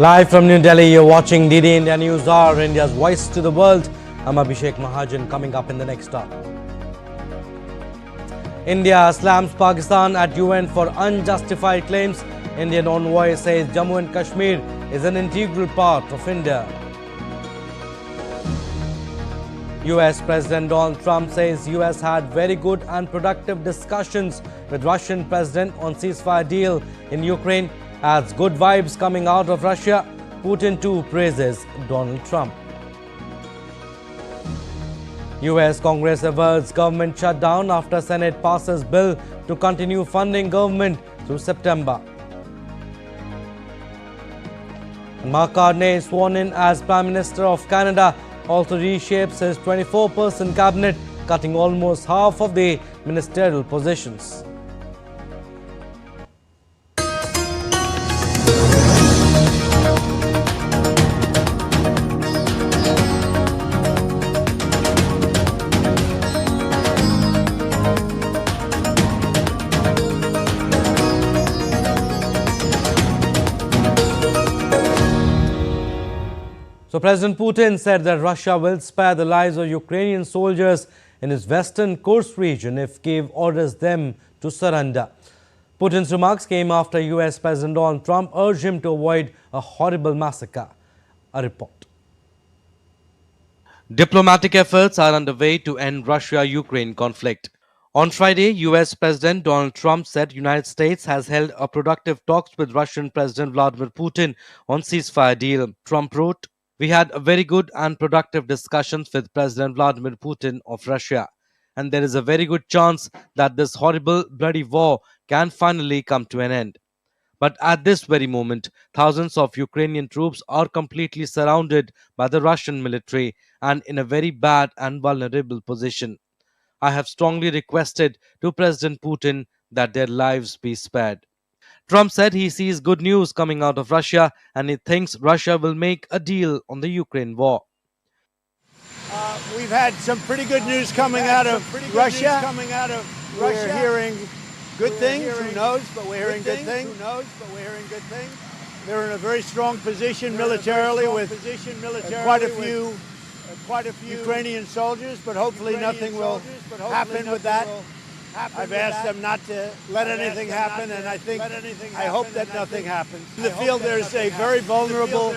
Live from New Delhi, you're watching DD India News Hour, India's voice to the world. I'm Abhishek Mahajan. Coming up in the next hour. India slams Pakistan at UN for unjustified claims. Indian envoy says Jammu and Kashmir is an integral part of India. US President Donald Trump says US had very good and productive discussions with Russian President on ceasefire deal in Ukraine. As good vibes coming out of Russia, Putin too praises Donald Trump. US Congress averts government shutdown after Senate passes bill to continue funding government through September. Mark Carney, sworn in as Prime Minister of Canada, also reshapes his 24-person cabinet, cutting almost half of the ministerial positions. So President Putin said that Russia will spare the lives of Ukrainian soldiers in his western Kursk region if Kyiv orders them to surrender. Putin's remarks came after US President Donald Trump urged him to avoid a horrible massacre. A report. Diplomatic efforts are underway to end Russia-Ukraine conflict. On Friday, US President Donald Trump said the United States has held a productive talks with Russian President Vladimir Putin on ceasefire deal. Trump wrote, "We had a very good and productive discussions with President Vladimir Putin of Russia, and there is a very good chance that this horrible, bloody war can finally come to an end. But at this very moment, thousands of Ukrainian troops are completely surrounded by the Russian military and in a very bad and vulnerable position. I have strongly requested to President Putin that their lives be spared." Trump said he sees good news coming out of Russia and he thinks Russia will make a deal on the Ukraine war. We've had some pretty good news coming out of Russia. We're hearing good things. Who knows? But we're hearing good things. They're in a very strong position militarily with quite a few Ukrainian soldiers, but hopefully nothing will happen with that. I've asked them not to let anything happen, and I hope that nothing happens. In the field, there's a very vulnerable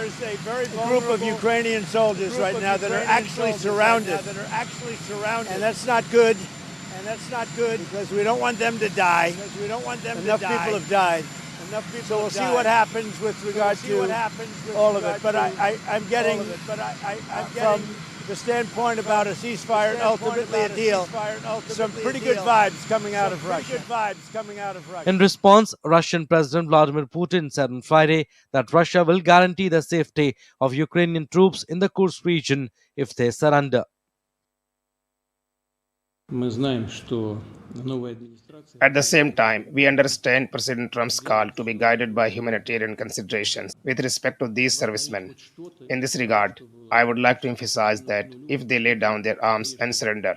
group of Ukrainian soldiers right now that are actually surrounded, and that's not good. Because we don't want them to die. Enough people have died. So we'll see what happens with regard to all of it. But I'm getting from the standpoint about a ceasefire and ultimately a deal, some pretty good vibes coming out of Russia. In response, Russian President Vladimir Putin said on Friday that Russia will guarantee the safety of Ukrainian troops in the Kursk region if they surrender. At the same time, we understand President Trump's call to be guided by humanitarian considerations with respect to these servicemen. In this regard, I would like to emphasize that if they lay down their arms and surrender,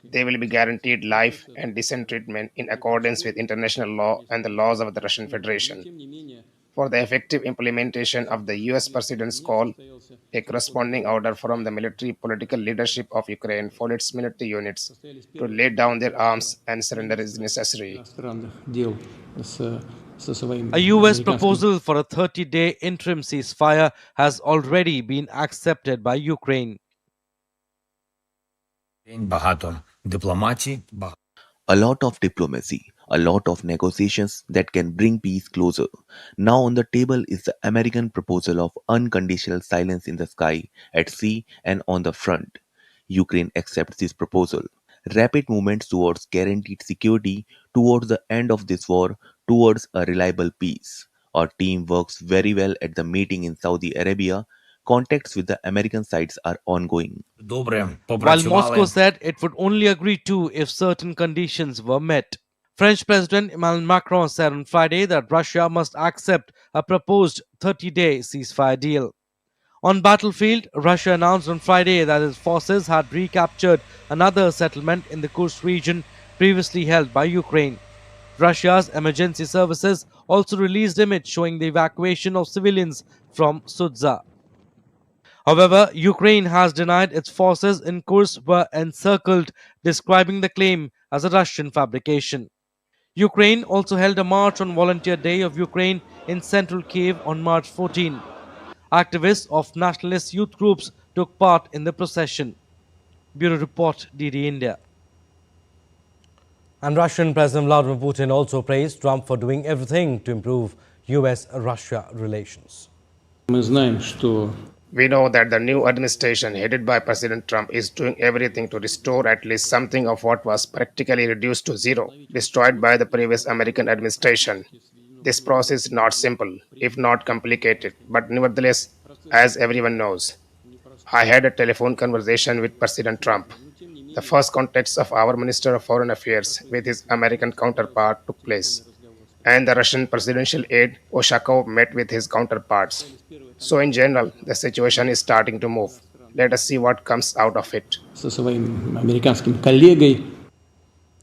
they will be guaranteed life and decent treatment in accordance with international law and the laws of the Russian Federation. For the effective implementation of the US President's call, a corresponding order from the military political leadership of Ukraine for its military units to lay down their arms and surrender is necessary. A US proposal for a 30-day interim ceasefire has already been accepted by Ukraine. A lot of diplomacy, a lot of negotiations that can bring peace closer. Now on the table is the American proposal of unconditional silence in the sky, at sea and on the front. Ukraine accepts this proposal. Rapid movements towards guaranteed security, towards the end of this war, towards a reliable peace. Our team works very well at the meeting in Saudi Arabia. Contacts with the American sides are ongoing. While Moscow said it would only agree to if certain conditions were met. French President Emmanuel Macron said on Friday that Russia must accept a proposed 30-day ceasefire deal. On battlefield, Russia announced on Friday that its forces had recaptured another settlement in the Kursk region previously held by Ukraine. Russia's emergency services also released images showing the evacuation of civilians from Sudza. However, Ukraine has denied its forces in Kursk were encircled, describing the claim as a Russian fabrication. Ukraine also held a march on Volunteer Day of Ukraine in central Kiev on March 14. Activists of nationalist youth groups took part in the procession. Bureau Report, DD India. And Russian President Vladimir Putin also praised Trump for doing everything to improve US-Russia relations. We know that the new administration headed by President Trump is doing everything to restore at least something of what was practically reduced to zero, destroyed by the previous American administration. This process is not simple, if not complicated, but nevertheless, as everyone knows, I had a telephone conversation with President Trump. The first contacts of our Minister of Foreign Affairs with his American counterpart took place, and the Russian presidential aide Oshakov met with his counterparts. So in general, the situation is starting to move. Let us see what comes out of it.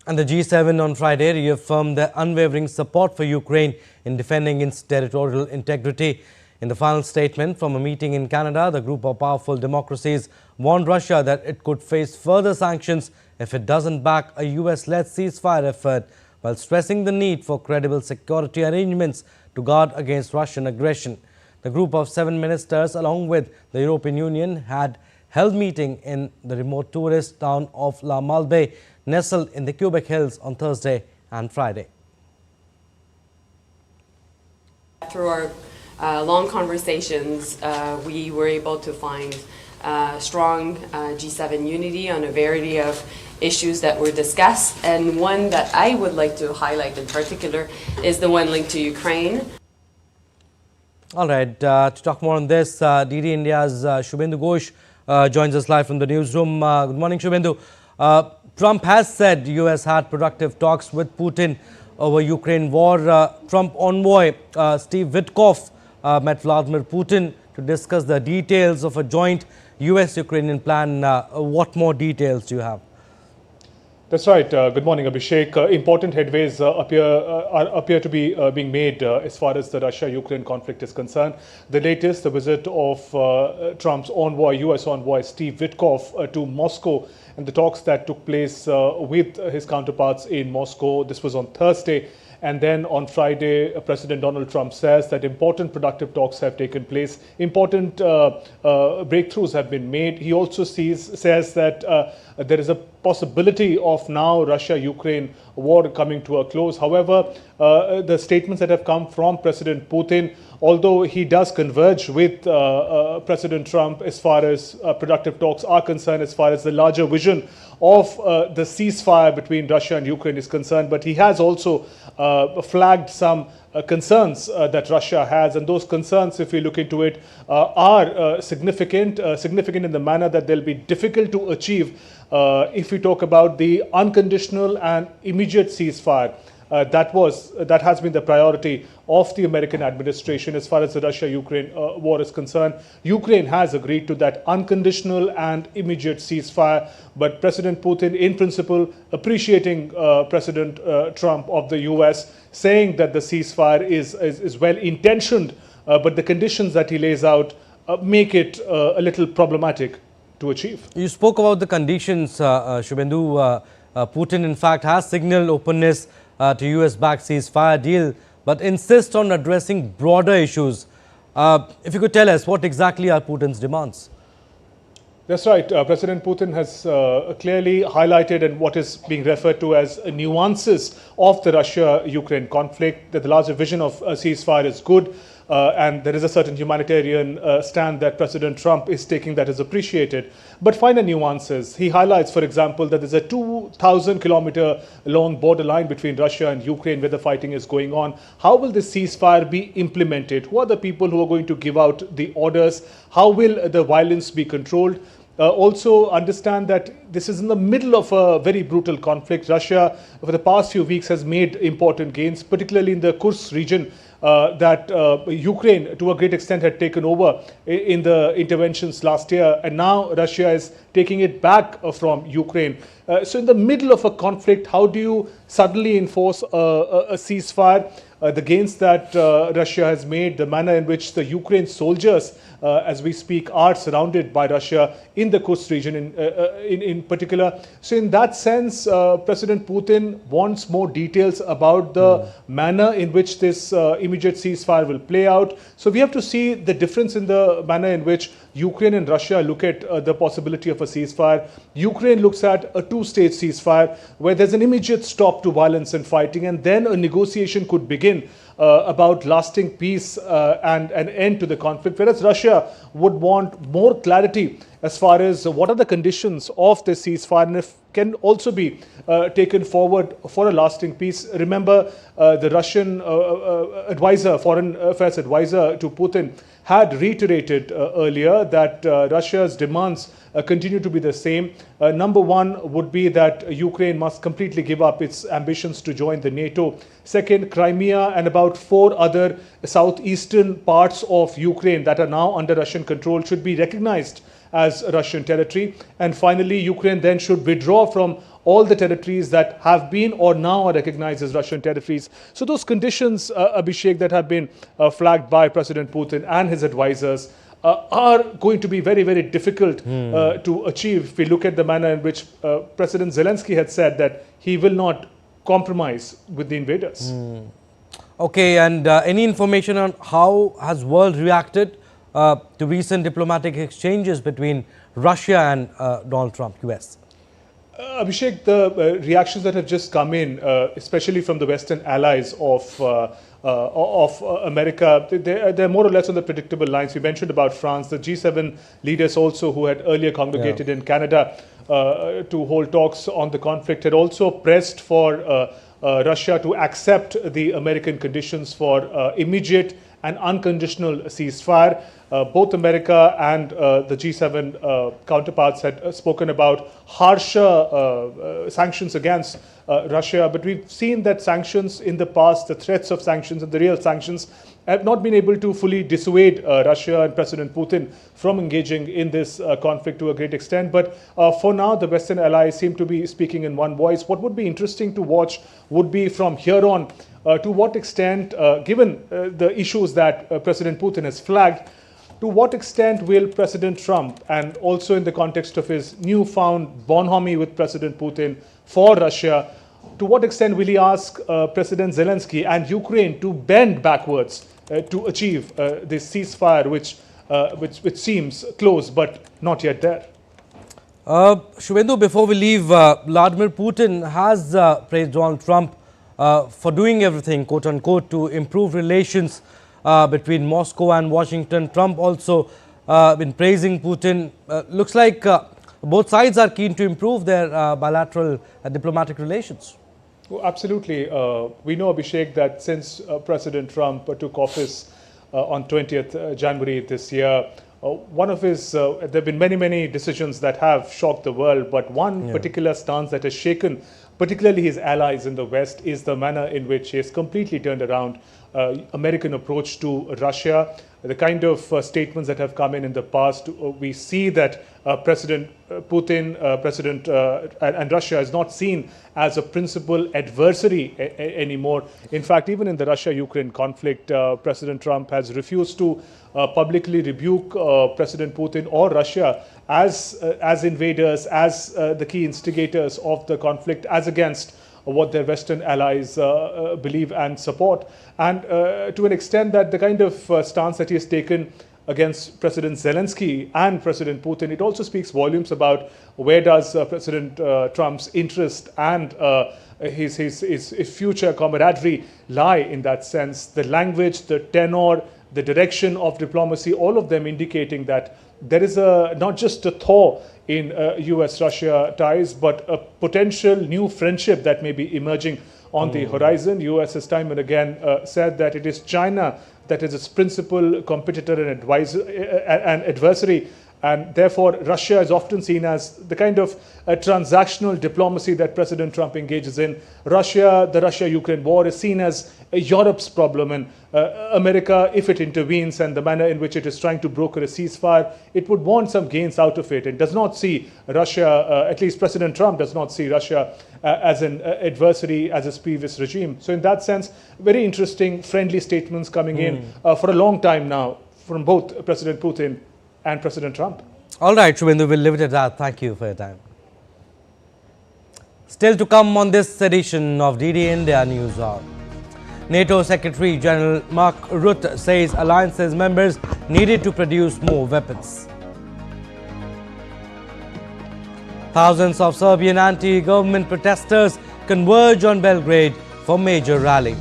And the G7 on Friday reaffirmed their unwavering support for Ukraine in defending its territorial integrity. In the final statement from a meeting in Canada, the group of powerful democracies warned Russia that it could face further sanctions if it doesn't back a US-led ceasefire effort, while stressing the need for credible security arrangements to guard against Russian aggression. The group of 7 ministers, along with the European Union, had held meeting in the remote tourist town of La Malbaie, nestled in the Quebec Hills, on Thursday and Friday. Through our long conversations, we were able to find strong G7 unity on a variety of issues that were discussed, and one that I would like to highlight in particular is the one linked to Ukraine. All right, to talk more on this, DD India's Shubhendu Ghosh joins us live from the newsroom. Good morning, Shubhendu. Trump has said US had productive talks with Putin over Ukraine war. Trump envoy Steve Witkoff met Vladimir Putin to discuss the details of a joint US-Ukrainian plan. What more details do you have? That's right. Good morning, Abhishek. Important headways appear to be being made as far as the Russia-Ukraine conflict is concerned. The latest, the visit of Trump's envoy, US envoy Steve Witkoff to Moscow, and the talks that took place with his counterparts in Moscow. This was on Thursday. And then on Friday, President Donald Trump says that important productive talks have taken place, important breakthroughs have been made. He also says that there is a possibility of now Russia-Ukraine war coming to a close. However, the statements that have come from President Putin, although he does converge with President Trump as far as productive talks are concerned, as far as the larger vision of the ceasefire between Russia and Ukraine is concerned, but he has also flagged some concerns that Russia has, and those concerns, if we look into it, are significant in the manner that they'll be difficult to achieve if we talk about the unconditional and immediate ceasefire. That has been the priority of the American administration as far as the Russia-Ukraine war is concerned. Ukraine has agreed to that unconditional and immediate ceasefire, but President Putin, in principle, appreciating President Trump of the US, saying that the ceasefire is well-intentioned, but the conditions that he lays out make it a little problematic to achieve. You spoke about the conditions, Shubhendu. Putin, in fact, has signaled openness to US-backed ceasefire deal, but insists on addressing broader issues. If you could tell us, what exactly are Putin's demands? That's right. President Putin has clearly highlighted and what is being referred to as nuances of the Russia-Ukraine conflict, that the larger vision of a ceasefire is good, and there is a certain humanitarian stand that President Trump is taking that is appreciated. But finer nuances. He highlights, for example, that there's a 2,000-kilometer long borderline between Russia and Ukraine where the fighting is going on. How will this ceasefire be implemented? Who are the people who are going to give out the orders? How will the violence be controlled? Also understand that this is in the middle of a very brutal conflict. Russia, over the past few weeks, has made important gains, particularly in the Kursk region, that Ukraine, to a great extent, had taken over in the interventions last year. And now Russia is taking it back from Ukraine. So in the middle of a conflict, how do you suddenly enforce a ceasefire? the gains that Russia has made, the manner in which the Ukraine soldiers, as we speak, are surrounded by Russia in the Kursk region in particular. So in that sense, President Putin wants more details about the manner in which this immediate ceasefire will play out. So we have to see the difference in the manner in which Ukraine and Russia look at the possibility of a ceasefire. Ukraine looks at a two-stage ceasefire where there's an immediate stop to violence and fighting, and then a negotiation could begin about lasting peace and an end to the conflict, whereas Russia would want more clarity as far as what are the conditions of the ceasefire and if can also be taken forward for a lasting peace. Remember, the Russian advisor, foreign affairs advisor to Putin, had reiterated earlier that Russia's demands continue to be the same. Number one would be that Ukraine must completely give up its ambitions to join the NATO. Second, Crimea and about 4 other southeastern parts of Ukraine that are now under Russian control should be recognized as Russian territory. And finally, Ukraine then should withdraw from all the territories that have been or now are recognized as Russian territories. So those conditions, Abhishek, that have been flagged by President Putin and his advisors are going to be very, very difficult to achieve. If we look at the manner in which President Zelensky had said that he will not compromise with the invaders. Okay, and any information on how has world reacted to recent diplomatic exchanges between Russia and Donald Trump, US? Abhishek, the reactions that have just come in, especially from the Western allies of America, they're more or less on the predictable lines. We mentioned about France, the G7 leaders also who had earlier congregated in Canada to hold talks on the conflict had also pressed for Russia to accept the American conditions for immediate and unconditional ceasefire. Both America and the G7 counterparts had spoken about harsher sanctions against Russia, but we've seen that sanctions in the past, the threats of sanctions and the real sanctions, have not been able to fully dissuade Russia and President Putin from engaging in this conflict to a great extent. But for now, the Western allies seem to be speaking in one voice. What would be interesting to watch would be from here on to what extent, given the issues that President Putin has flagged, to what extent will President Trump, and also in the context of his newfound bonhomie with President Putin for Russia, to what extent will he ask President Zelensky and Ukraine to bend backwards to achieve this ceasefire, which seems close but not yet there? Shubhendu, before we leave, Vladimir Putin has praised Donald Trump for doing everything, quote unquote, to improve relations between Moscow and Washington. Trump also been praising Putin. Looks like both sides are keen to improve their bilateral diplomatic relations. Oh, absolutely. We know, Abhishek, that since President Trump took office on 20th January this year, one of his, there have been many decisions that have shocked the world, but one particular stance that has shaken particularly his allies in the West is the manner in which he has completely turned around American approach to Russia. The kind of statements that have come in the past, we see that President Putin, and Russia is not seen as a principal adversary anymore. In fact, even in the Russia-Ukraine conflict, President Trump has refused to publicly rebuke President Putin or Russia as invaders, as the key instigators of the conflict, as against what their Western allies believe and support. And to an extent that the kind of stance that he has taken against President Zelensky and President Putin, it also speaks volumes about where does President Trump's interest and his future camaraderie lie in that sense. The language, the tenor, the direction of diplomacy, all of them indicating that there is not just a thaw in US-Russia ties, but a potential new friendship that may be emerging on the horizon. US has time and again said that it is China that is its principal competitor and adversary, And therefore, Russia is often seen as the kind of transactional diplomacy that President Trump engages in. The Russia-Ukraine war is seen as Europe's problem, and America, if it intervenes and the manner in which it is trying to broker a ceasefire, it would want some gains out of it. It does not see Russia, at least President Trump does not see Russia as an adversary as his previous regime. So in that sense, very interesting, friendly statements coming in for a long time now from both President Putin and President Trump. All right, Shubhendu, we'll leave it at that. Thank you for your time. Still to come on this edition of DD India News Hour. NATO Secretary General Mark Rutte says alliance's members needed to produce more weapons. Thousands of Serbian anti-government protesters converge on Belgrade for major rally.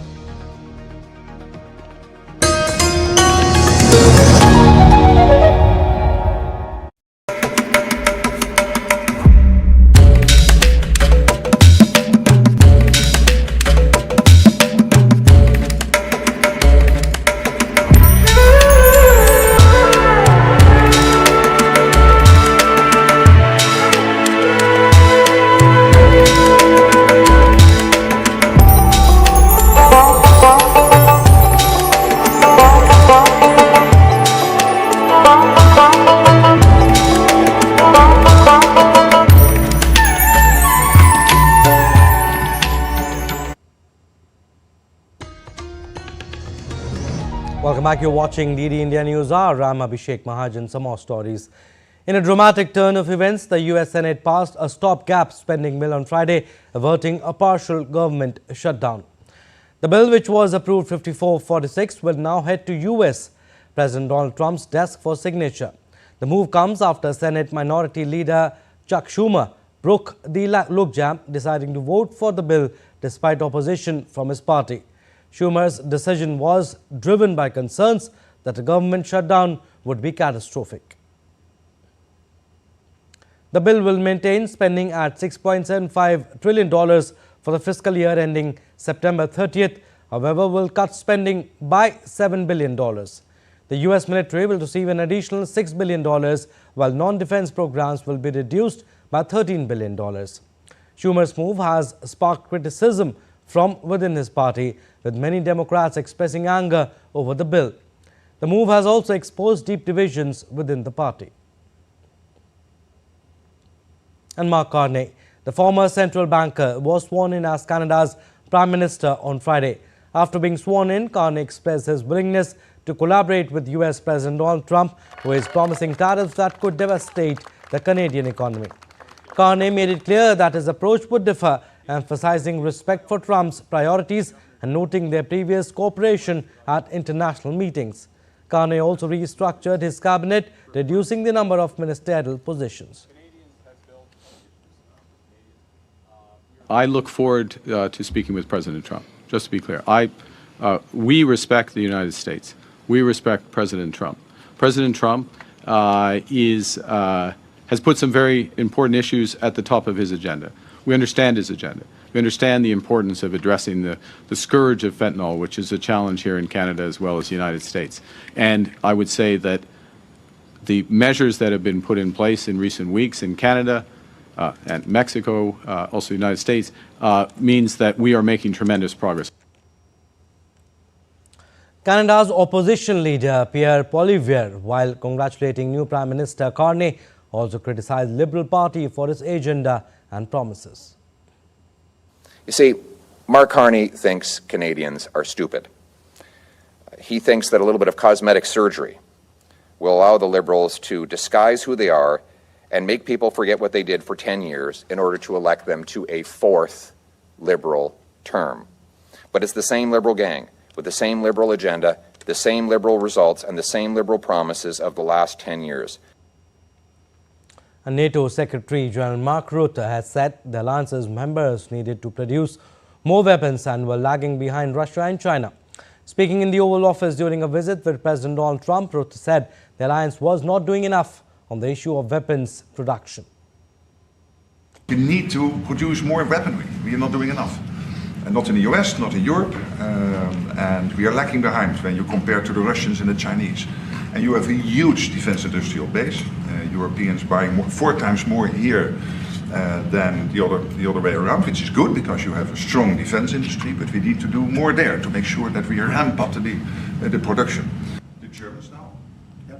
Welcome back. You're watching DD India News Hour. I'm Abhishek Mahajan. Some more stories. In a dramatic turn of events, the US Senate passed a stopgap spending bill on Friday, averting a partial government shutdown. The bill, which was approved 54-46, will now head to US President Donald Trump's desk for signature. The move comes after Senate Minority Leader Chuck Schumer broke the logjam, deciding to vote for the bill despite opposition from his party. Schumer's decision was driven by concerns that a government shutdown would be catastrophic. The bill will maintain spending at $6.75 trillion for the fiscal year ending September 30th, however, will cut spending by $7 billion. The US military will receive an additional $6 billion, while non-defense programs will be reduced by $13 billion. Schumer's move has sparked criticism from within his party, with many Democrats expressing anger over the bill. The move has also exposed deep divisions within the party. And Mark Carney, the former central banker, was sworn in as Canada's Prime Minister on Friday. After being sworn in, Carney expressed his willingness to collaborate with US President Donald Trump, who is promising tariffs that could devastate the Canadian economy. Carney made it clear that his approach would differ, emphasizing respect for Trump's priorities and noting their previous cooperation at international meetings. Carney also restructured his cabinet, reducing the number of ministerial positions. I look forward to speaking with President Trump. Just to be clear, we respect the United States. We respect President Trump. President Trump has put some very important issues at the top of his agenda. We understand his agenda. We understand the importance of addressing the scourge of fentanyl, which is a challenge here in Canada as well as the United States. And I would say that the measures that have been put in place in recent weeks in Canada and Mexico, also the United States, means that we are making tremendous progress. Canada's opposition leader, Pierre Poilievre, while congratulating new Prime Minister Carney, also criticized Liberal Party for its agenda and promises. You see, Mark Carney thinks Canadians are stupid. He thinks that a little bit of cosmetic surgery will allow the Liberals to disguise who they are and make people forget what they did for 10 years in order to elect them to a fourth Liberal term. But it's the same Liberal gang with the same Liberal agenda, the same Liberal results, and the same Liberal promises of the last 10 years. And NATO Secretary General Mark Rutte has said the alliance's members needed to produce more weapons and were lagging behind Russia and China. Speaking in the Oval Office during a visit with President Donald Trump, Rutte said the alliance was not doing enough on the issue of weapons production. We need to produce more weaponry. We are not doing enough. And not in the US, not in Europe, and we are lagging behind when you compare to the Russians and the Chinese. And you have a huge defense industrial base. Europeans buying 4 times more here than the other way around, which is good because you have a strong defense industry, but we need to do more there to make sure that we ramp up the production. The Germans now.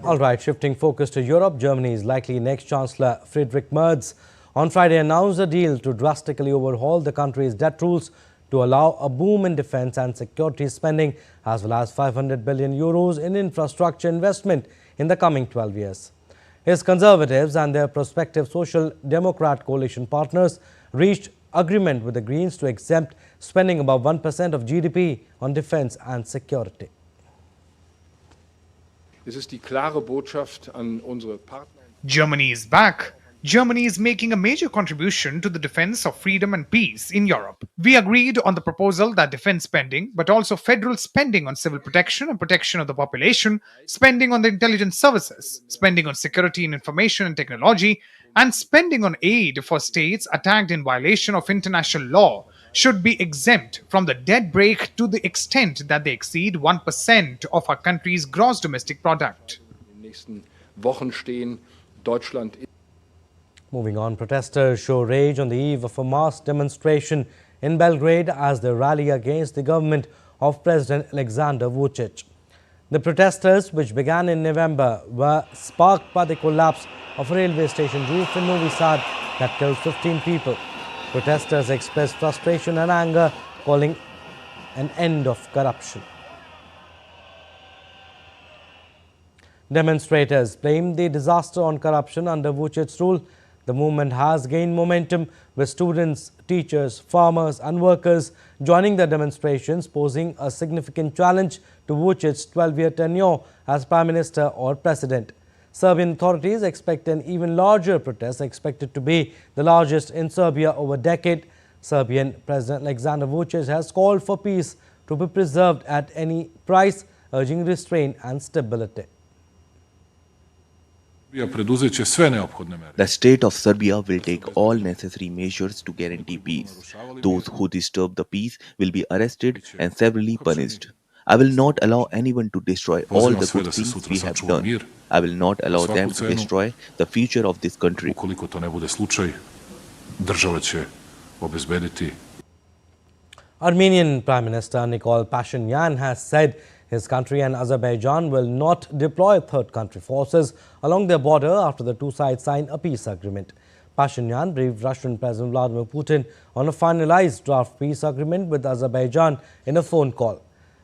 All right, shifting focus to Europe, Germany's likely next Chancellor Friedrich Merz on Friday announced a deal to drastically overhaul the country's debt rules to allow a boom in defense and security spending, as well as 500 billion euros in infrastructure investment in the coming 12 years. His Conservatives and their prospective Social Democrat coalition partners reached agreement with the Greens to exempt spending above 1% of GDP on defense and security. Germany is back. Germany is making a major contribution to the defense of freedom and peace in Europe. We agreed on the proposal that defense spending, but also federal spending on civil protection and protection of the population, spending on the intelligence services, spending on security and information and technology, and spending on aid for states attacked in violation of international law should be exempt from the debt brake to the extent that they exceed 1% of our country's gross domestic product. Moving on, protesters show rage on the eve of a mass demonstration in Belgrade as they rally against the government of President Alexander Vučić. The protesters, which began in November, were sparked by the collapse of a railway station roof in Novi Sad that killed 15 people. Protesters expressed frustration and anger, calling an end of corruption. Demonstrators blamed the disaster on corruption under Vučić's rule. The movement has gained momentum, with students, teachers, farmers and workers joining the demonstrations, posing a significant challenge to Vučić's 12-year tenure as Prime Minister or President. Serbian authorities expect an even larger protest, expected to be the largest in Serbia over a decade. Serbian President Alexander Vučić has called for peace to be preserved at any price, urging restraint and stability. The state of Serbia will take all necessary measures to guarantee peace. Those who disturb the peace will be arrested and severely punished. I will not allow anyone to destroy all the good things we have done. I will not allow them to destroy the future of this country. Armenian Prime Minister Nikol Pashinyan has said his country and Azerbaijan will not deploy third country forces along their border after the two sides sign a peace agreement. Pashinyan briefed Russian President Vladimir Putin on a finalized draft peace agreement with Azerbaijan in a phone call.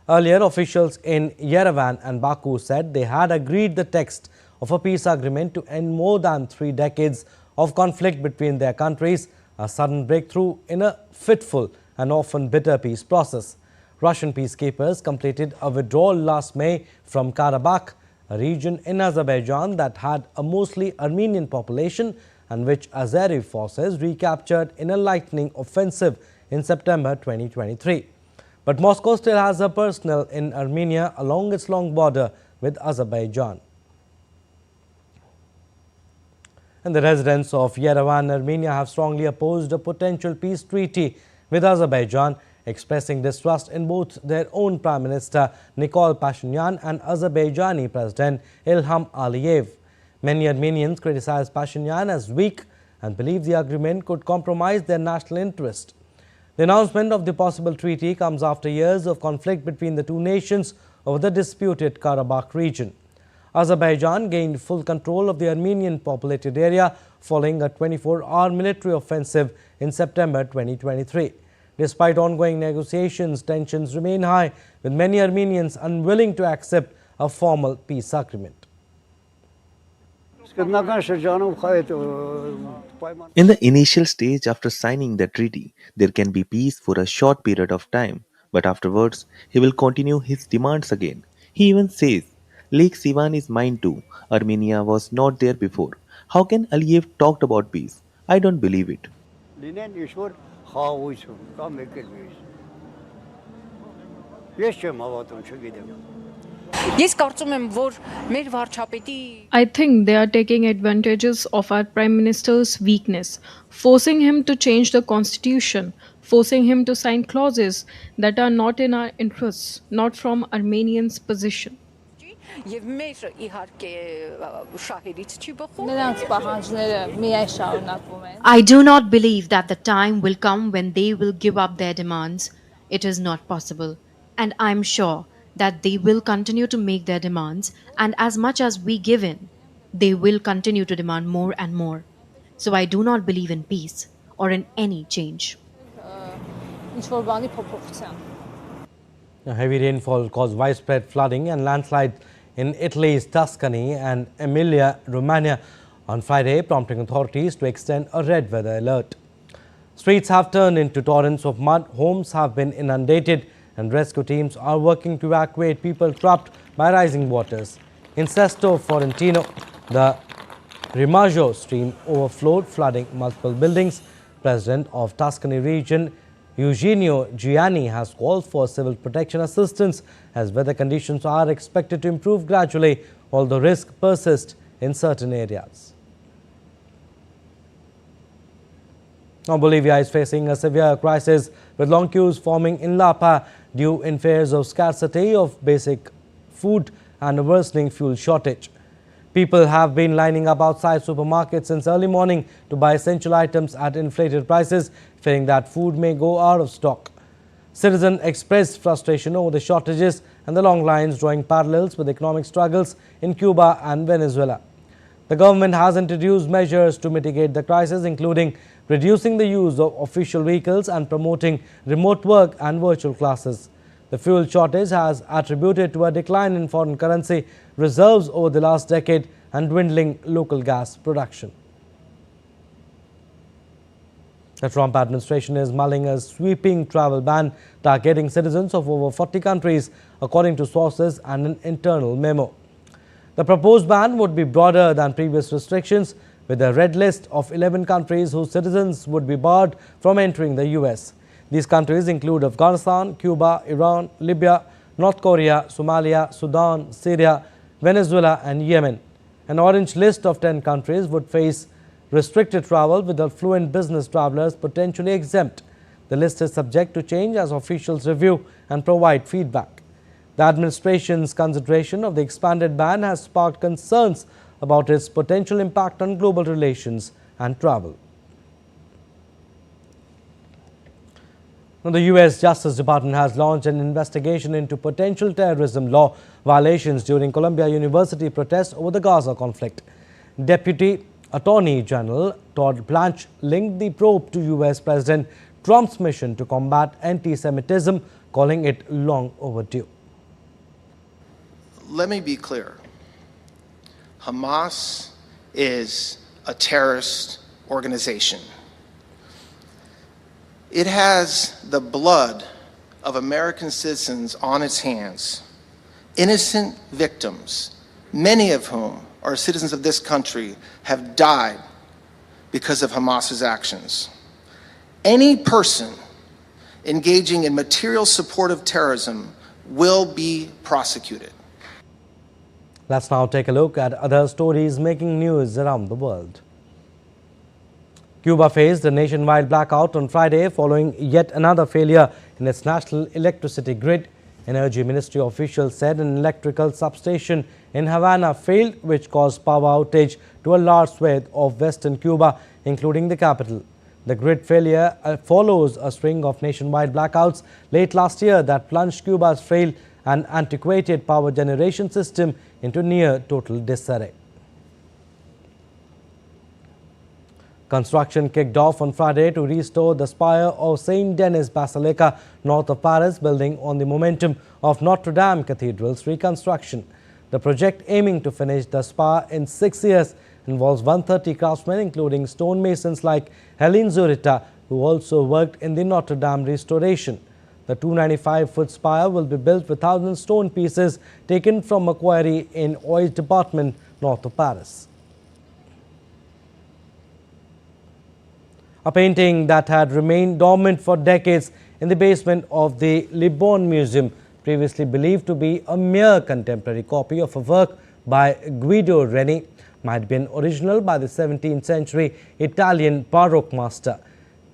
Earlier, officials in Yerevan and Baku said they had agreed the text of a peace agreement to end more than 3 decades of conflict between their countries, a sudden breakthrough in a fitful and often bitter peace process. Russian peacekeepers completed a withdrawal last May from Karabakh, a region in Azerbaijan that had a mostly Armenian population and which Azeri forces recaptured in a lightning offensive in September 2023. But Moscow still has a personnel in Armenia along its long border with Azerbaijan. And the residents of Yerevan, Armenia have strongly opposed a potential peace treaty with Azerbaijan, expressing distrust in both their own Prime Minister Nikol Pashinyan and Azerbaijani President Ilham Aliyev. Many Armenians criticize Pashinyan as weak and believe the agreement could compromise their national interest. The announcement of the possible treaty comes after years of conflict between the two nations over the disputed Karabakh region. Azerbaijan gained full control of the Armenian populated area following a 24-hour military offensive in September 2023. Despite ongoing negotiations, tensions remain high, with many Armenians unwilling to accept a formal peace agreement. In the initial stage after signing the treaty, there can be peace for a short period of time, but afterwards he will continue his demands again. He even says, Lake Sivan is mine too. Armenia was not there before. How can Aliyev talk about peace? I don't believe it. I think they are taking advantages of our Prime Minister's weakness, forcing him to change the constitution, forcing him to sign clauses that are not in our interests, not from Armenians' position. I do not believe that the time will come when they will give up their demands. It is not possible. And I'm sure that they will continue to make their demands, and as much as we give in, they will continue to demand more and more. So I do not believe in peace or in any change. A heavy rainfall caused widespread flooding and landslides in Italy's Tuscany and Emilia-Romagna on Friday, prompting authorities to extend a red weather alert. Streets have turned into torrents of mud, homes have been inundated, and rescue teams are working to evacuate people trapped by rising waters. In Sesto Fiorentino, the Rimaggio stream overflowed, flooding multiple buildings. President of Tuscany region, Eugenio Gianni, has called for civil protection assistance as weather conditions are expected to improve gradually, although risk persists in certain areas. Now, Bolivia is facing a severe crisis with long queues forming in Lapa due in fears of scarcity of basic food and a worsening fuel shortage. People have been lining up outside supermarkets since early morning to buy essential items at inflated prices, fearing that food may go out of stock. Citizens expressed frustration over the shortages and the long lines, drawing parallels with economic struggles in Cuba and Venezuela. The government has introduced measures to mitigate the crisis, including reducing the use of official vehicles and promoting remote work and virtual classes. The fuel shortage has attributed to a decline in foreign currency reserves over the last decade and dwindling local gas production. The Trump administration is mulling a sweeping travel ban targeting citizens of over 40 countries, according to sources and an internal memo. The proposed ban would be broader than previous restrictions, with a red list of 11 countries whose citizens would be barred from entering the U.S. These countries include Afghanistan, Cuba, Iran, Libya, North Korea, Somalia, Sudan, Syria, Venezuela and Yemen. An orange list of 10 countries would face restricted travel, with affluent business travelers potentially exempt. The list is subject to change as officials review and provide feedback. The administration's consideration of the expanded ban has sparked concerns about its potential impact on global relations and travel. Now, the U.S. Justice Department has launched an investigation into potential terrorism law violations during Columbia University protests over the Gaza conflict. Deputy Attorney General Todd Blanche linked the probe to U.S. President Trump's mission to combat anti-Semitism, calling it long overdue. Let me be clear. Hamas is a terrorist organization. It has the blood of American citizens on its hands, innocent victims, many of whom are citizens of this country, have died because of Hamas's actions. Any person engaging in material support of terrorism will be prosecuted. Let's now take a look at other stories making news around the world. Cuba faced a nationwide blackout on Friday following yet another failure in its national electricity grid. Energy Ministry officials said an electrical substation in Havana failed, which caused power outage to a large swathe of western Cuba, including the capital. The grid failure follows a string of nationwide blackouts late last year that plunged Cuba's frail and antiquated power generation system into near total disarray. Construction kicked off on Friday to restore the spire of Saint Denis Basilica north of Paris, building on the momentum of Notre Dame Cathedral's reconstruction. The project, aiming to finish the spire in 6 years, involves 130 craftsmen, including stonemasons like Hélène Zurita, who also worked in the Notre Dame restoration. The 295-foot spire will be built with 1,000 stone pieces taken from a quarry in Oise department north of Paris. A painting that had remained dormant for decades in the basement of the Le Bon Museum, previously believed to be a mere contemporary copy of a work by Guido Reni, might be an original by the 17th century Italian Baroque master.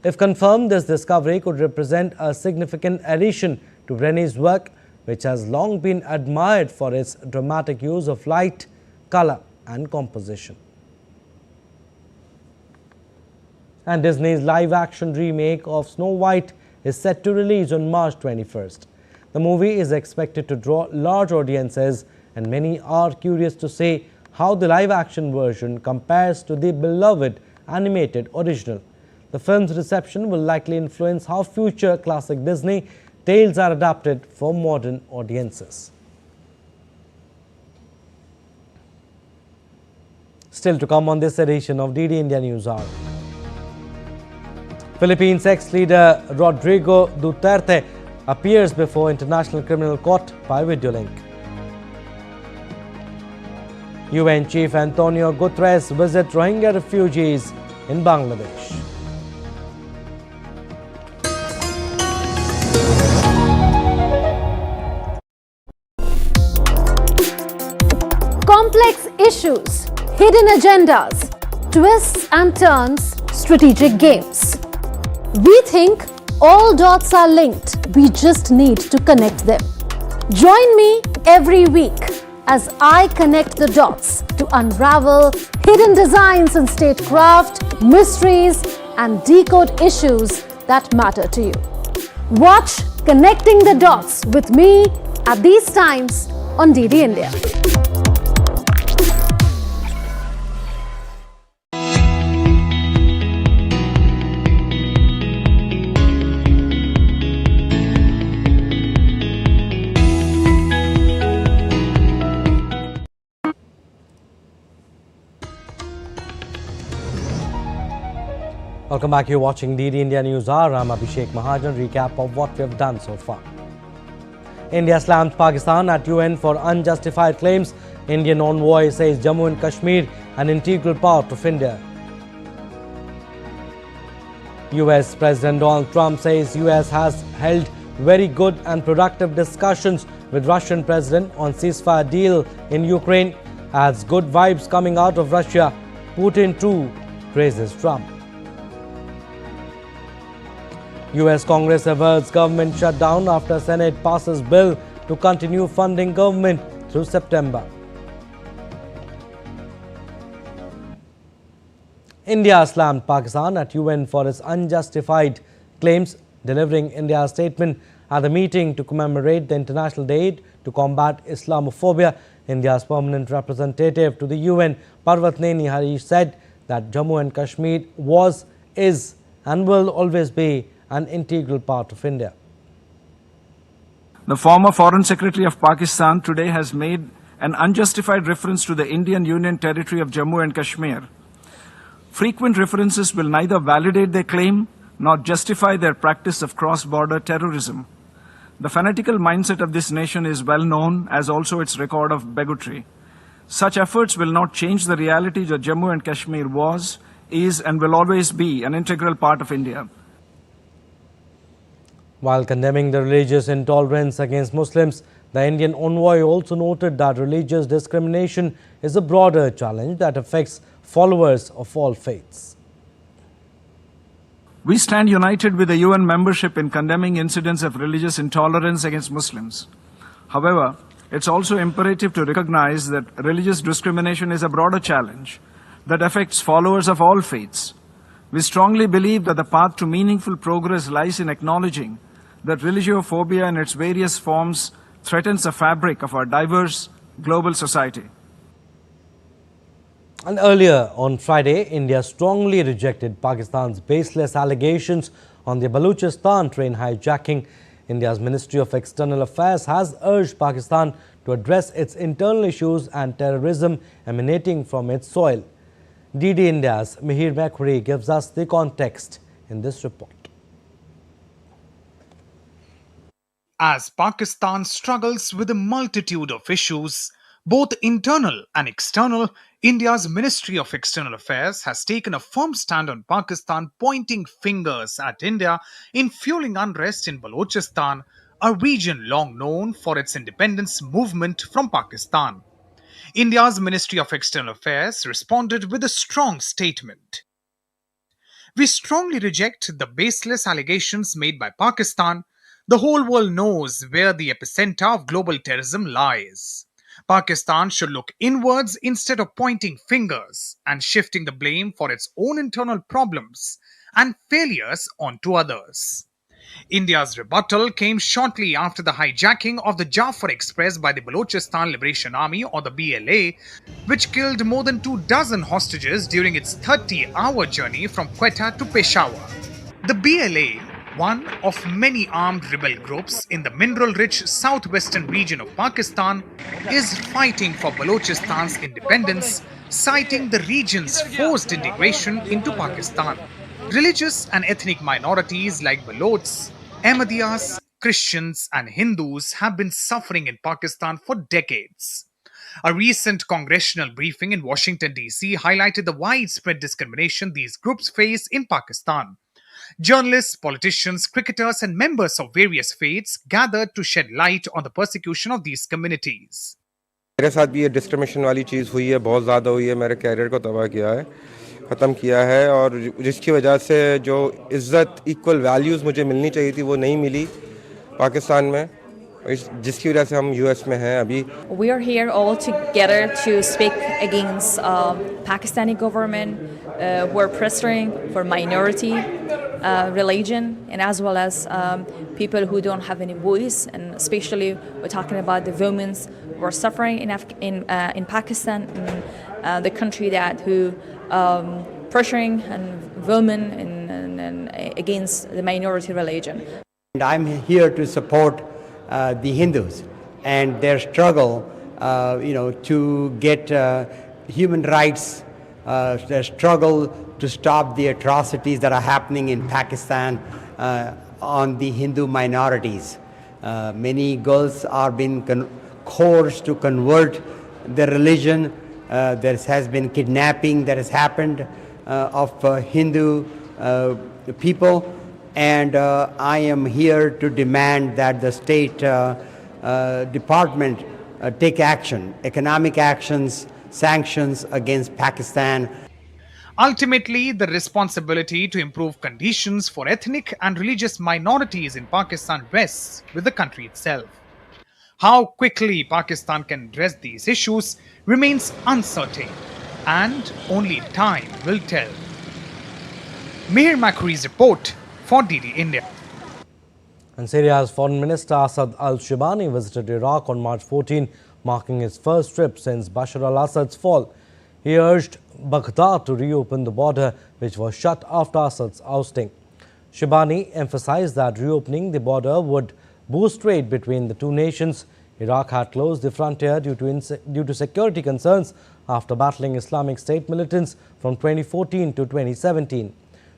If confirmed, this discovery could represent a significant addition to Reni's work, which has long been admired for its dramatic use of light, color and composition. And Disney's live-action remake of Snow White is set to release on March 21st. The movie is expected to draw large audiences, and many are curious to see how the live-action version compares to the beloved animated original. The film's reception will likely influence how future classic Disney tales are adapted for modern audiences. Still to come on this edition of DD India News Hour. Philippines ex-leader Rodrigo Duterte appears before International Criminal Court by video link. UN Chief Antonio Guterres visits Rohingya refugees in Bangladesh. Complex issues, hidden agendas, twists and turns, strategic games. We think all dots are linked. We just need to connect them. Join me every week as I connect the dots to unravel hidden designs in statecraft, mysteries, and decode issues that matter to you. Watch Connecting the Dots with me at these times on DD India. Welcome back. You're watching DD India News Hour. I'm Abhishek Mahajan. Recap of what we have done so far. India slams Pakistan at UN for unjustified claims. Indian envoy says Jammu and Kashmir an integral part of India. US President Donald Trump says US has held very good and productive discussions with Russian President on ceasefire deal in Ukraine. As good vibes coming out of Russia, Putin too praises Trump. US Congress averts government shutdown after Senate passes bill to continue funding government through September. India slammed Pakistan at UN for its unjustified claims, delivering India's statement at the meeting to commemorate the International Day to Combat Islamophobia. India's permanent representative to the UN, Parvatneni Harish, said that Jammu and Kashmir was, is and will always be an integral part of India. The former Foreign Secretary of Pakistan today has made an unjustified reference to the Indian Union territory of Jammu and Kashmir. Frequent references will neither validate their claim nor justify their practice of cross-border terrorism. The fanatical mindset of this nation is well known, as also its record of bigotry. Such efforts will not change the reality that Jammu and Kashmir was, is and will always be an integral part of India. While condemning the religious intolerance against Muslims, the Indian envoy also noted that religious discrimination is a broader challenge that affects followers of all faiths. We stand united with the UN membership in condemning incidents of religious intolerance against Muslims. However, it's also imperative to recognize that religious discrimination is a broader challenge that affects followers of all faiths. We strongly believe that the path to meaningful progress lies in acknowledging that religiophobia in its various forms threatens the fabric of our diverse global society. And earlier on Friday, India strongly rejected Pakistan's baseless allegations on the Balochistan train hijacking. India's Ministry of External Affairs has urged Pakistan to address its internal issues and terrorism emanating from its soil. DD India's Mihir Mekhuri gives us the context in this report. As Pakistan struggles with a multitude of issues, both internal and external, India's Ministry of External Affairs has taken a firm stand on Pakistan, pointing fingers at India in fueling unrest in Balochistan, a region long known for its independence movement from Pakistan. India's Ministry of External Affairs responded with a strong statement. We strongly reject the baseless allegations made by Pakistan. The whole world knows where the epicenter of global terrorism lies. Pakistan should look inwards instead of pointing fingers and shifting the blame for its own internal problems and failures onto others. India's rebuttal came shortly after the hijacking of the Jafar Express by the Balochistan Liberation Army or the BLA, which killed more than 24 hostages during its 30-hour journey from Quetta to Peshawar. The BLA, one of many armed rebel groups in the mineral-rich southwestern region of Pakistan, is fighting for Balochistan's independence, citing the region's forced integration into Pakistan. Religious and ethnic minorities like Balochs, Ahmadiyas, Christians, and Hindus have been suffering in Pakistan for decades. A recent congressional briefing in Washington, D.C. highlighted the widespread discrimination these groups face in Pakistan. Journalists, politicians, cricketers, and members of various faiths gathered to shed light on the persecution of these communities. मेरे साथ भी ये discrimination वाली चीज़ हुई है, बहुत ज़्यादा हुई है, मेरे कैरियर को तबाह किया है, ख़त्म किया है और जिसकी वजह से जो इज़्ज़त इक्वल वैल्यूज़ मुझे मिलनी चाहिए थी वो नहीं मिली पाकिस्तान में, जिसकी वजह से हम यूएस में हैं अभी. We are here all together to speak against Pakistani government who are pressuring for minority religion and as well as people who don't have any voice, and especially we're talking about the women who are suffering in Pakistan, in the country that who pressuring and women and against the minority religion. And I'm here to support the Hindus and their struggle, to get human rights, their struggle to stop the atrocities that are happening in Pakistan on the Hindu minorities. Many girls are being coerced to convert their religion. There has been kidnapping that has happened of Hindu people. And I am here to demand that the State Department take action, economic actions, sanctions against Pakistan. Ultimately, the responsibility to improve conditions for ethnic and religious minorities in Pakistan rests with the country itself. How quickly Pakistan can address these issues remains uncertain, and only time will tell. Mihir Makri's report for DD India. And Syria's Foreign Minister Asad al-Shibani visited Iraq on March 14, marking his first trip since Bashar al-Assad's fall. He urged Baghdad to reopen the border, which was shut after Assad's ousting. Shibani emphasized that reopening the border would boost trade between the two nations. Iraq had closed the frontier due to security concerns after battling Islamic State militants from 2014 to 2017.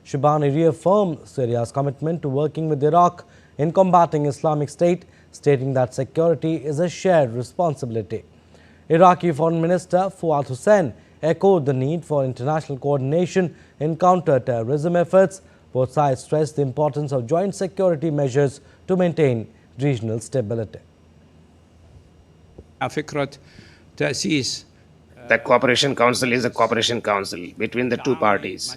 Shibani reaffirmed Syria's commitment to working with Iraq in combating Islamic State, stating that security is a shared responsibility. Iraqi Foreign Minister Fuad Hussein echoed the need for international coordination in counter-terrorism efforts. Both sides stressed the importance of joint security measures to maintain regional stability. The Cooperation Council is a cooperation council between the two parties,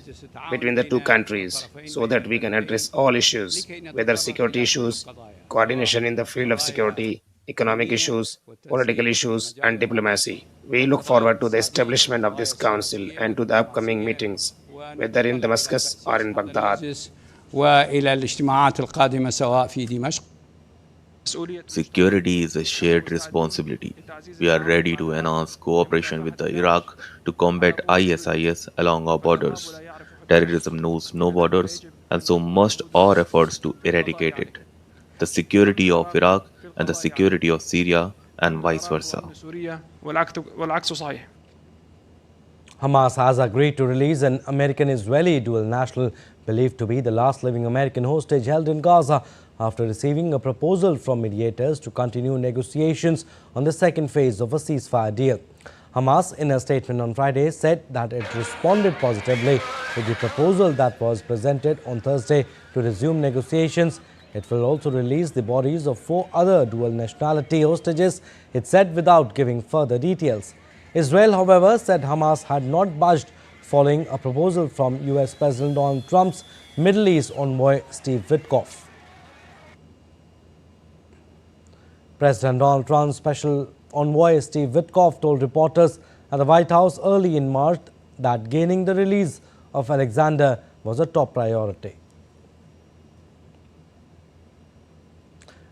between the two countries, so that we can address all issues, whether security issues, coordination in the field of security, economic issues, political issues, and diplomacy. We look forward to the establishment of this council and to the upcoming meetings, whether in Damascus or in Baghdad. Security is a shared responsibility. We are ready to enhance cooperation with Iraq to combat ISIS along our borders. Terrorism knows no borders, and so must our efforts to eradicate it. The security of Iraq and the security of Syria, and vice versa. Hamas has agreed to release an American-Israeli dual national believed to be the last living American hostage held in Gaza after receiving a proposal from mediators to continue negotiations on the second phase of a ceasefire deal. Hamas, in a statement on Friday, said that it responded positively to the proposal that was presented on Thursday to resume negotiations. It will also release the bodies of 4 other dual nationality hostages, it said, without giving further details. Israel, however, said Hamas had not budged following a proposal from US President Donald Trump's Middle East envoy Steve Witkoff. President Donald Trump's special envoy Steve Witkoff told reporters at the White House early in March that gaining the release of Alexander was a top priority.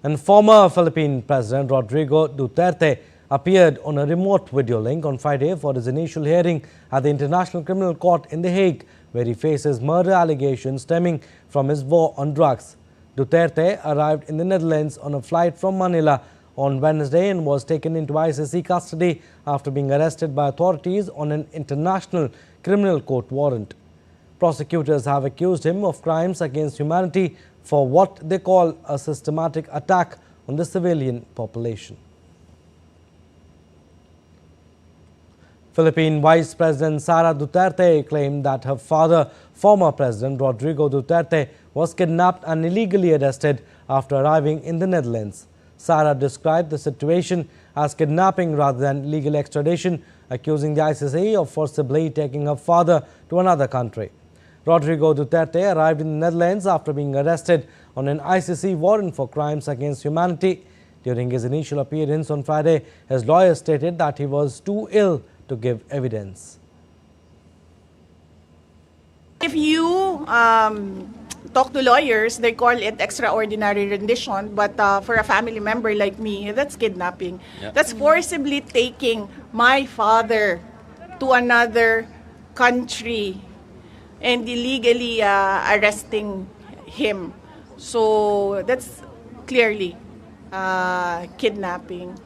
And former Philippine President Rodrigo Duterte appeared on a remote video link on Friday for his initial hearing at the International Criminal Court in The Hague, where he faces murder allegations stemming from his war on drugs. Duterte arrived in the Netherlands on a flight from Manila on Wednesday and was taken into ICC custody after being arrested by authorities on an International Criminal Court warrant. Prosecutors have accused him of crimes against humanity for what they call a systematic attack on the civilian population. Philippine Vice President Sara Duterte claimed that her father, former President Rodrigo Duterte, was kidnapped and illegally arrested after arriving in the Netherlands. Sara described the situation as kidnapping rather than legal extradition, accusing the ICC of forcibly taking her father to another country. Rodrigo Duterte arrived in the Netherlands after being arrested on an ICC warrant for crimes against humanity. During his initial appearance on Friday, his lawyer stated that he was too ill to give evidence. If you talk to lawyers, they call it extraordinary rendition, but for a family member like me, that's kidnapping. Yeah. That's forcibly taking my father to another country and illegally arresting him. So that's clearly kidnapping.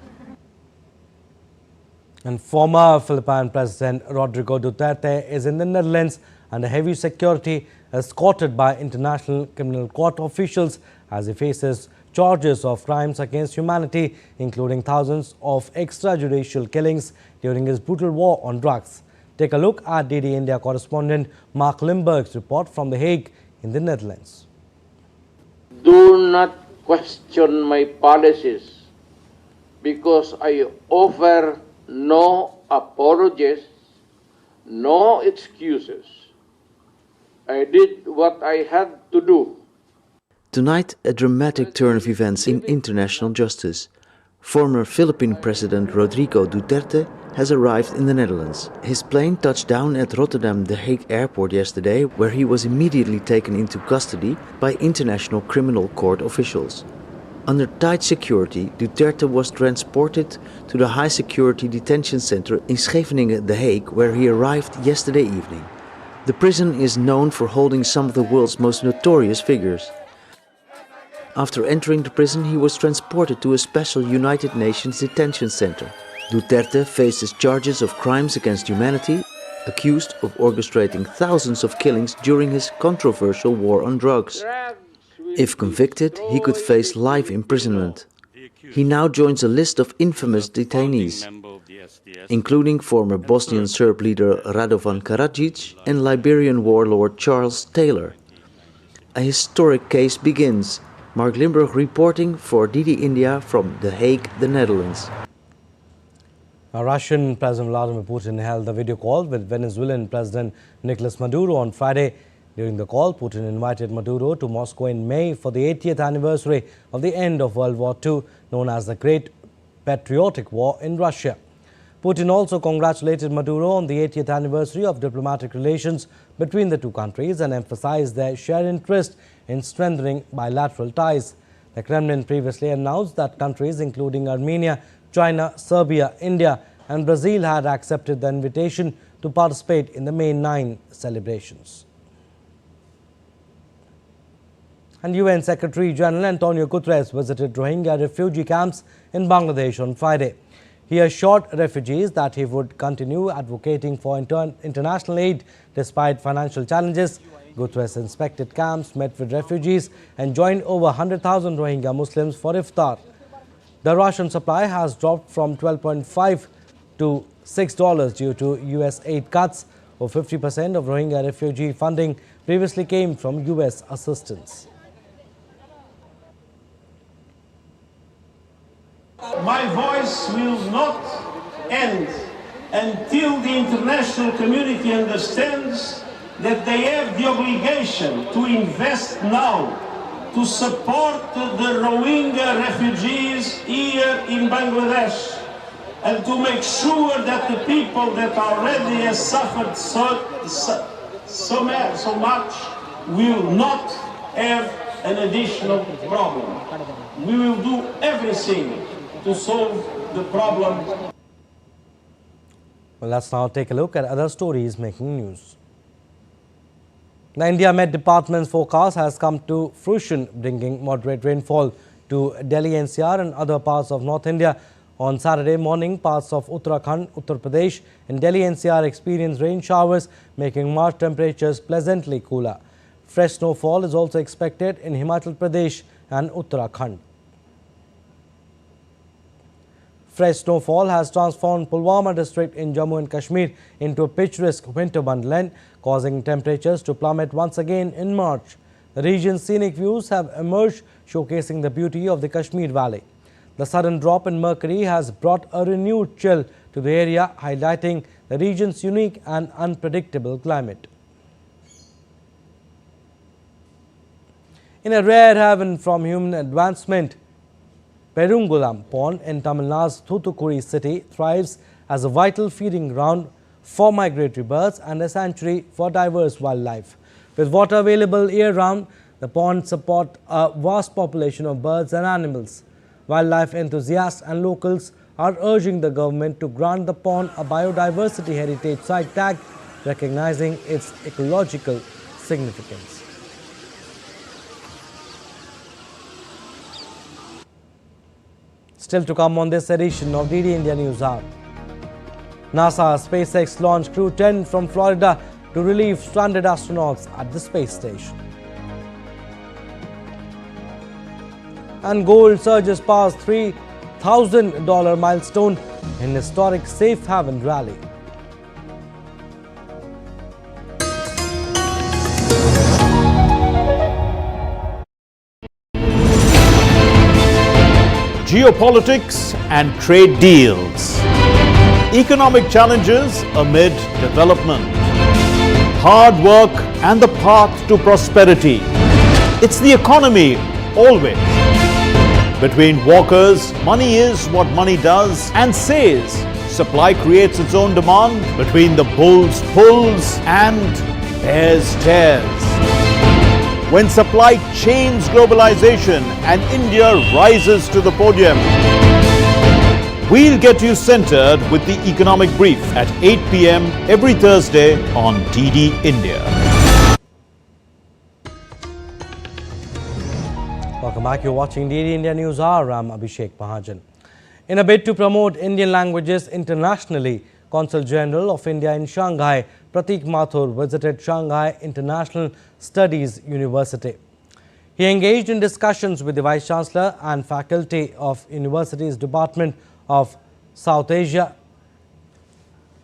And former Philippine President Rodrigo Duterte is in the Netherlands under heavy security, escorted by International Criminal Court officials as he faces charges of crimes against humanity, including thousands of extrajudicial killings during his brutal war on drugs. Take a look at DD India correspondent Mark Limburg's report from The Hague in the Netherlands. Do not question my policies because I offer no apologies, no excuses. I did what I had to do. Tonight, a dramatic turn of events in international justice. Former Philippine President Rodrigo Duterte has arrived in the Netherlands. His plane touched down at Rotterdam-The Hague airport yesterday, where he was immediately taken into custody by International Criminal Court officials. Under tight security, Duterte was transported to the high-security detention center in Scheveningen-The Hague, where he arrived yesterday evening. The prison is known for holding some of the world's most notorious figures. After entering the prison, he was transported to a special United Nations detention center. Duterte faces charges of crimes against humanity, accused of orchestrating thousands of killings during his controversial war on drugs. If convicted, he could face life imprisonment. He now joins a list of infamous detainees, including former Bosnian Serb leader Radovan Karadzic and Liberian warlord Charles Taylor. A historic case begins. Mark Limburg reporting for DD India from The Hague, the Netherlands. Russian President Vladimir Putin held a video call with Venezuelan President Nicolas Maduro on Friday. During the call, Putin invited Maduro to Moscow in May for the 80th anniversary of the end of World War II, known as the Great Patriotic War in Russia. Putin also congratulated Maduro on the 80th anniversary of diplomatic relations between the two countries and emphasized their shared interest in strengthening bilateral ties. The Kremlin previously announced that countries including Armenia, China, Serbia, India and Brazil had accepted the invitation to participate in the May 9 celebrations. And UN Secretary General Antonio Guterres visited Rohingya refugee camps in Bangladesh on Friday. He assured refugees that he would continue advocating for international aid despite financial challenges. Guterres inspected camps, met with refugees and joined over 100,000 Rohingya Muslims for iftar. The Russian supply has dropped from $12.5 to $6 due to US aid cuts. Over 50% of Rohingya refugee funding previously came from US assistance. My voice will not end until the international community understands that they have the obligation to invest now to support the Rohingya refugees here in Bangladesh and to make sure that the people that already have suffered so much will not have an additional problem. We will do everything to solve the problem. Well, let's now take a look at other stories making news. The India Met Department's forecast has come to fruition, bringing moderate rainfall to Delhi NCR and other parts of North India. On Saturday morning, parts of Uttarakhand, Uttar Pradesh and Delhi NCR experienced rain showers, making March temperatures pleasantly cooler. Fresh snowfall is also expected in Himachal Pradesh and Uttarakhand. Fresh snowfall has transformed Pulwama district in Jammu and Kashmir into a picturesque winter wonderland, causing temperatures to plummet once again in March. The region's scenic views have emerged, showcasing the beauty of the Kashmir Valley. The sudden drop in mercury has brought a renewed chill to the area, highlighting the region's unique and unpredictable climate. In a rare haven from human advancement, Perungulam Pond in Tamil Nadu's Thoothukudi city thrives as a vital feeding ground for migratory birds and a sanctuary for diverse wildlife. With water available year-round, the pond supports a vast population of birds and animals. Wildlife enthusiasts and locals are urging the government to grant the pond a biodiversity heritage site tag, recognizing its ecological significance. Still to come on this edition of DD India News Hour. NASA SpaceX launched Crew 10 from Florida to relieve stranded astronauts at the space station. And gold surges past $3,000 milestone in historic safe haven rally. Geopolitics and trade deals. Economic challenges amid development. Hard work and the path to prosperity. It's the economy always. Between walkers, money is what money does and says. Supply creates its own demand. Between the bulls pulls and bears tears. When supply chains globalization and India rises to the podium. We'll get you centered with the economic brief at 8 p.m. every Thursday on DD India. Welcome back. You're watching DD India News Hour. I'm Abhishek Mahajan. In a bid to promote Indian languages internationally, Consul General of India in Shanghai, Pratik Mathur, visited Shanghai International Studies University. He engaged in discussions with the Vice Chancellor and faculty of University's Department of South Asia.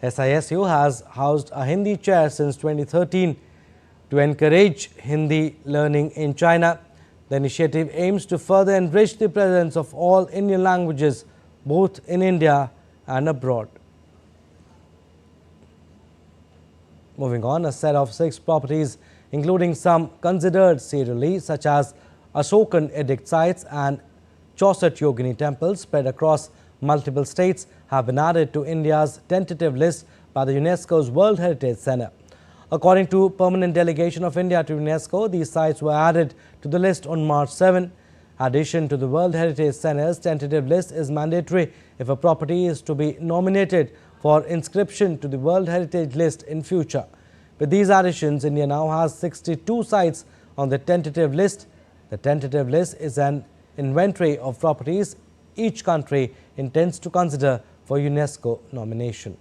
SISU has housed a Hindi chair since 2013 to encourage Hindi learning in China. The initiative aims to further enrich the presence of all Indian languages both in India and abroad. Moving on, a set of 6 properties, including some considered serially, such as Ashokan Edict sites and Chauset Yogini temples spread across multiple states, have been added to India's tentative list by the UNESCO's World Heritage Centre. According to Permanent Delegation of India to UNESCO, these sites were added to the list on March 7. Addition to the World Heritage Centre's tentative list is mandatory if a property is to be nominated for inscription to the World Heritage List in future. With these additions, India now has 62 sites on the tentative list. The tentative list is an inventory of properties each country intends to consider for UNESCO nomination.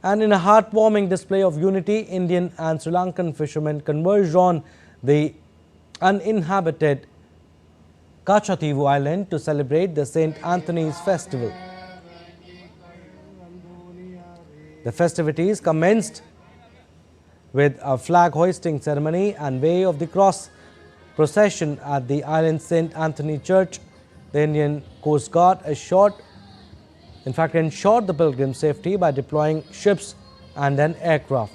And in a heartwarming display of unity, Indian and Sri Lankan fishermen converged on the uninhabited Kachativu Island to celebrate the St. Anthony's Festival. The festivities commenced with a flag hoisting ceremony and way of the cross procession at the island's St. Anthony Church. The Indian Coast Guard ensured the pilgrims' safety by deploying ships and an aircraft.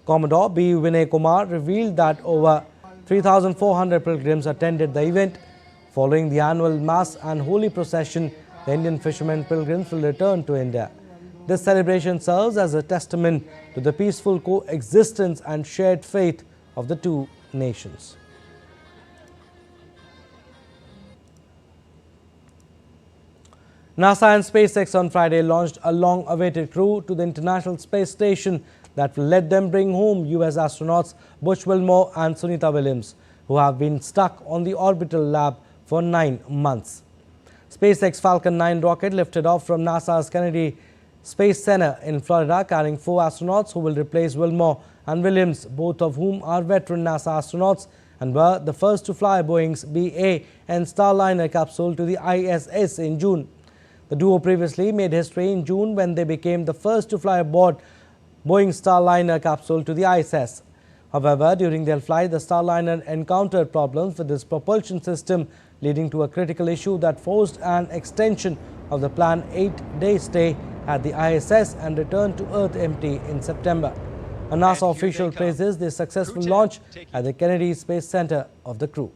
Commodore B. Vinay Kumar revealed that over 3,400 pilgrims attended the event. Following the annual mass and holy procession, the Indian fishermen pilgrims will return to India. This celebration serves as a testament to the peaceful coexistence and shared faith of the two nations. NASA and SpaceX on Friday launched a long-awaited crew to the International Space Station that will let them bring home US astronauts Butch Wilmore and Sunita Williams, who have been stuck on the orbital lab for 9 months. SpaceX Falcon 9 rocket lifted off from NASA's Kennedy Space Center in Florida, carrying 4 astronauts who will replace Wilmore and Williams, both of whom are veteran NASA astronauts and were the first to fly Boeing's BA and Starliner capsule to the ISS in June. The duo previously made history in June when they became the first to fly aboard Boeing's Starliner capsule to the ISS. However, during their flight, the Starliner encountered problems with its propulsion system, leading to a critical issue that forced an extension of the planned 8-day stay at the ISS and return to Earth empty in September. A NASA official praises the successful launch at the Kennedy Space Center of the crew.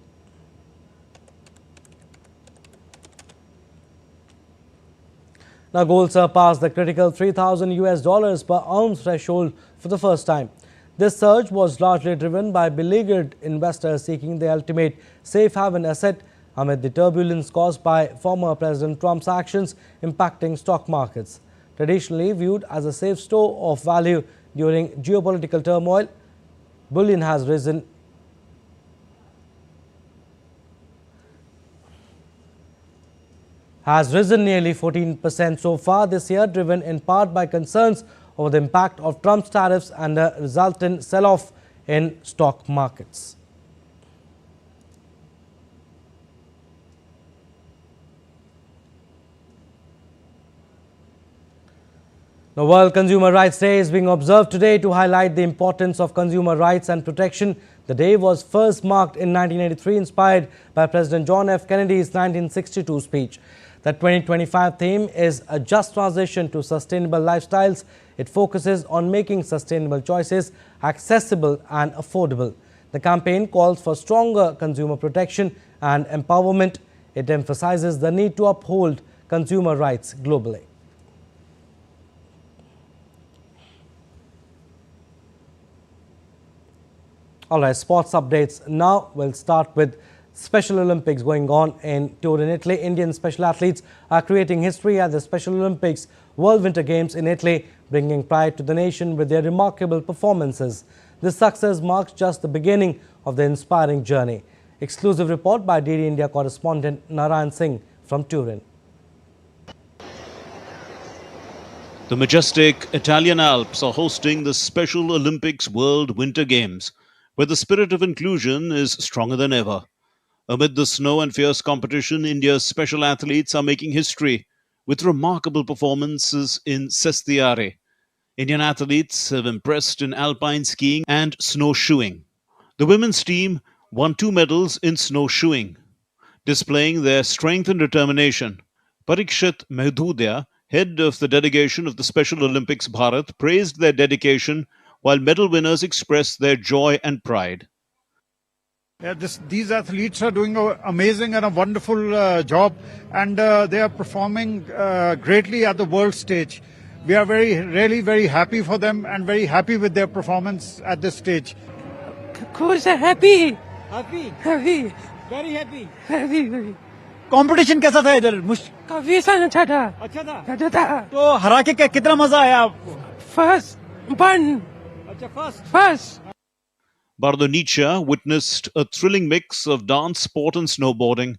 Now, gold surpassed the critical $3,000 per ounce threshold for the first time. This surge was largely driven by beleaguered investors seeking the ultimate safe haven asset amid the turbulence caused by former President Trump's actions impacting stock markets. Traditionally viewed as a safe store of value during geopolitical turmoil, bullion has risen nearly 14% so far this year, driven in part by concerns over the impact of Trump's tariffs and the resultant sell-off in stock markets. The World Consumer Rights Day is being observed today to highlight the importance of consumer rights and protection. The day was first marked in 1983, inspired by President John F. Kennedy's 1962 speech. The 2025 theme is a just transition to sustainable lifestyles. It focuses on making sustainable choices accessible and affordable. The campaign calls for stronger consumer protection and empowerment. It emphasizes the need to uphold consumer rights globally. All right, sports updates. Now we'll start with Special Olympics going on in Turin, Italy. Indian special athletes are creating history at the Special Olympics World Winter Games in Italy, bringing pride to the nation with their remarkable performances. This success marks just the beginning of the inspiring journey. Exclusive report by DD India correspondent Narayan Singh from Turin. The majestic Italian Alps are hosting the Special Olympics World Winter Games, where the spirit of inclusion is stronger than ever. Amid the snow and fierce competition, India's special athletes are making history with remarkable performances in Sestiare. Indian athletes have impressed in alpine skiing and snowshoeing. The women's team won 2 medals in snowshoeing, displaying their strength and determination. Parikshit Mehdudya, head of the delegation of the Special Olympics Bharat, praised their dedication, while medal winners expressed their joy and pride. These athletes are doing an amazing and a wonderful job, and they are performing greatly at the world stage. We are really very happy for them and very happy with their performance at this stage. Of course, happy. Very happy. Very. Competition कैसा था इधर? काफी अच्छा था. अच्छा था. तो हरा के कितना मजा आया आपको? First. Bardoniccia witnessed a thrilling mix of dance, sport and snowboarding.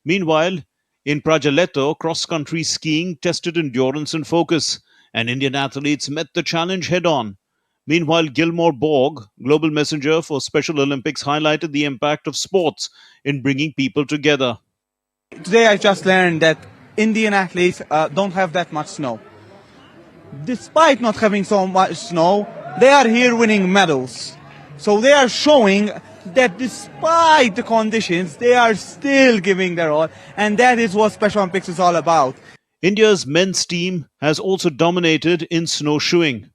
Meanwhile, in Prajaletto, cross-country skiing tested endurance and focus, and Indian athletes met the challenge head-on. Meanwhile, Gilmore Borg, Global Messenger for Special Olympics, highlighted the impact of sports in bringing people together. Today I just learned that Indian athletes don't have that much snow. Despite not having so much snow, they are here winning medals. So they are showing that despite the conditions, they are still giving their all. And that is what Special Olympics is all about. India's men's team has also dominated in snowshoeing,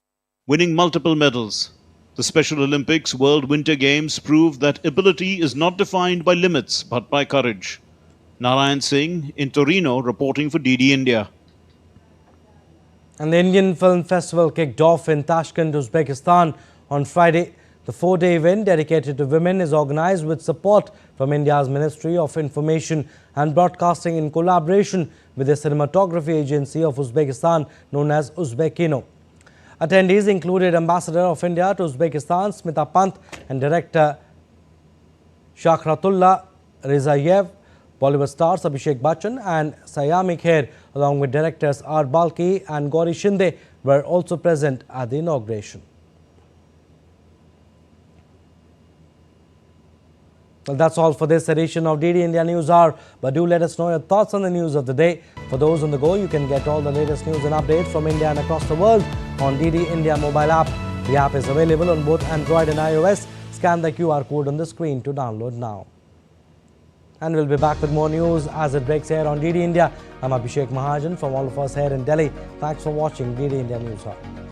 winning multiple medals. The Special Olympics World Winter Games prove that ability is not defined by limits but by courage. Narayan Singh in Torino reporting for DD India. And the Indian Film Festival kicked off in Tashkent, Uzbekistan on Friday. The 4-day event dedicated to women is organized with support from India's Ministry of Information and Broadcasting in collaboration with the cinematography agency of Uzbekistan known as Uzbekino. Attendees included Ambassador of India to Uzbekistan Smita Pant and director Shakhratullah Rizayev, Bollywood stars Abhishek Bachchan and Sayami Kher, along with directors R. Balki and Gauri Shinde, were also present at the inauguration. Well, that's all for this edition of DD India News Hour. But do let us know your thoughts on the news of the day. For those on the go, you can get all the latest news and updates from India and across the world on DD India mobile app. The app is available on both Android and iOS. Scan the QR code on the screen to download now. And we'll be back with more news as it breaks here on DD India. I'm Abhishek Mahajan from all of us here in Delhi. Thanks for watching DD India News Hour.